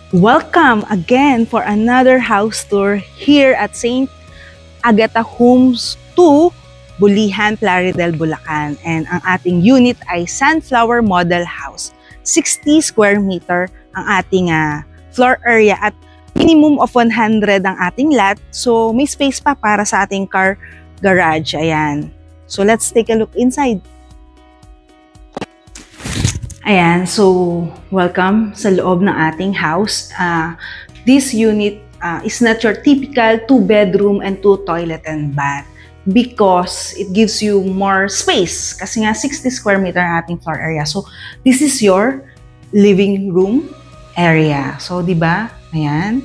Welcome again for another house tour here at St. Agata Homes 2, Bulihan, Plaridel, Bulacan. And ang ating unit ay Sunflower Model House. 60 square meter ang ating floor area at minimum of 100 ang ating lot. So may space pa para sa ating car garage. Ayan. So let's take a look inside. Ayan, so welcome sa loob ng ating house. This unit is not your typical 2-bedroom and 2-toilet and bath because it gives you more space. Kasi nga 60 square meter ang ating floor area. So this is your living room area. So di ba? Ayan,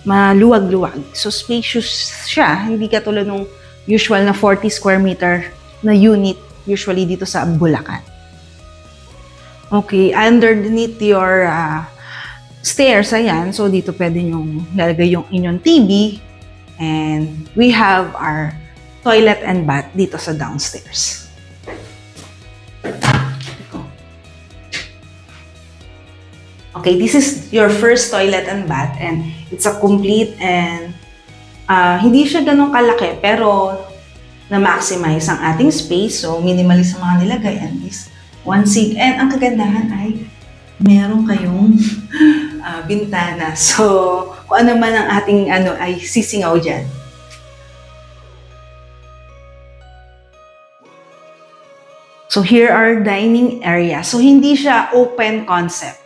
maluwag-luwag. So spacious siya. Hindi katulad ng usual na 40 square meter na unit usually dito sa Bulacan. Okay, underneath your stairs, ayan, so dito pwede nyong lalagay yung inyong TV. And we have our toilet and bath dito sa downstairs. Okay, this is your first toilet and bath and it's a complete and hindi siya ganun kalaki pero na-maximize ang ating space. So, minimalist ang mga nilagay and this one sink. And ang kagandahan ay meron kayong bintana. So, kung ano man ang ating ay sisingaw dyan. So, here are dining area. So, hindi siya open concept.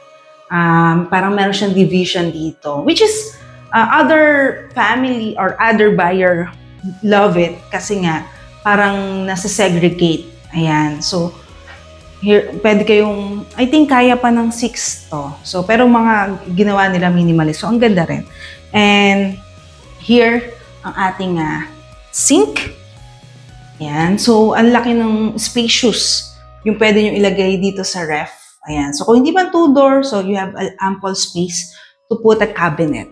Parang meron siyang division dito. Which is, other family or other buyer love it. Kasi nga, parang nasa-segregate. Ayan. So, here, pwede kayong, I think kaya pa ng 6 to. So, pero mga ginawa nila minimalist. So, ang ganda rin. And here, ang ating sink. Ayan. So, ang laki ng spacious yung pwede nyo ilagay dito sa ref. Ayan. So, kung hindi man 2-door, so you have ample space to put a cabinet.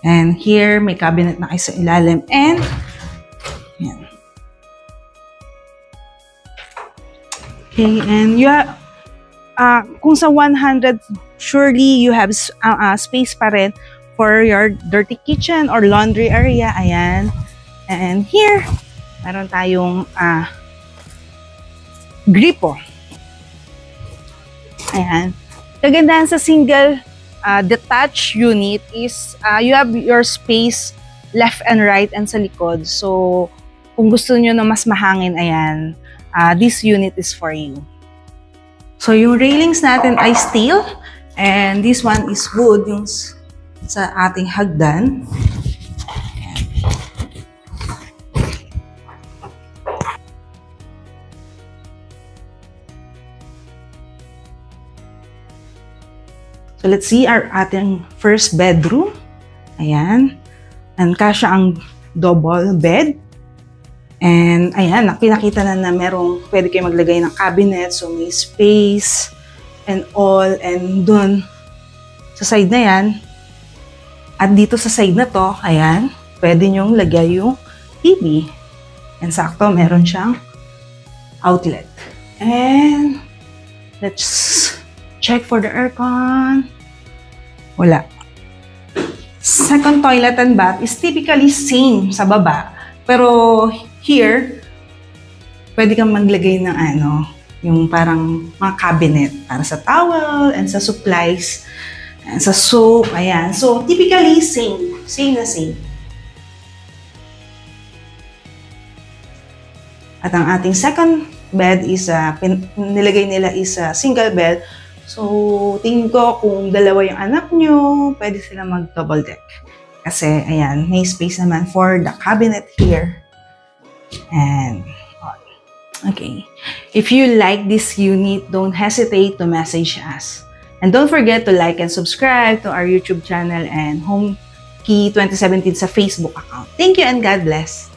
And here, may cabinet na kayo sa ilalim. And, ayan. Okay, and you have, kung sa 100, surely you have space pa rin for your dirty kitchen or laundry area. Ayan. And here, meron tayong gripo. Ayan. Kagandahan sa single detached unit is you have your space left and right and sa likod. So, kung gusto nyo na mas mahangin, ayan, this unit is for you. So, yung railings natin ay steel. And this one is wood, yung sa ating hagdan. Ayan. So, let's see our ating first bedroom. Ayan. And kasya ang double bed. And ayan, pinakita na merong pwede kayo maglagay ng cabinet. So may space and all. And dun sa side na yan, at dito sa side na to, ayan, pwede nyong lagay yung TV. And sakto, meron siyang outlet. And let's check for the aircon. Wala. Second toilet and bath is typically same sa baba. Pero here, pwede kang maglagay ng yung parang mga cabinet para sa towel and sa supplies, and sa soap, ayan. So, typically, same. Same na same. At ang ating second bed is, nilagay nila is a single bed. So, tingin ko kung dalawa yung anak nyo, pwede sila mag-double deck. Kasi, ayan, may space naman for the cabinet here. And, okay. If you like this unit, don't hesitate to message us. And don't forget to like and subscribe to our YouTube channel and Home Key 2017 sa Facebook account. Thank you and God bless.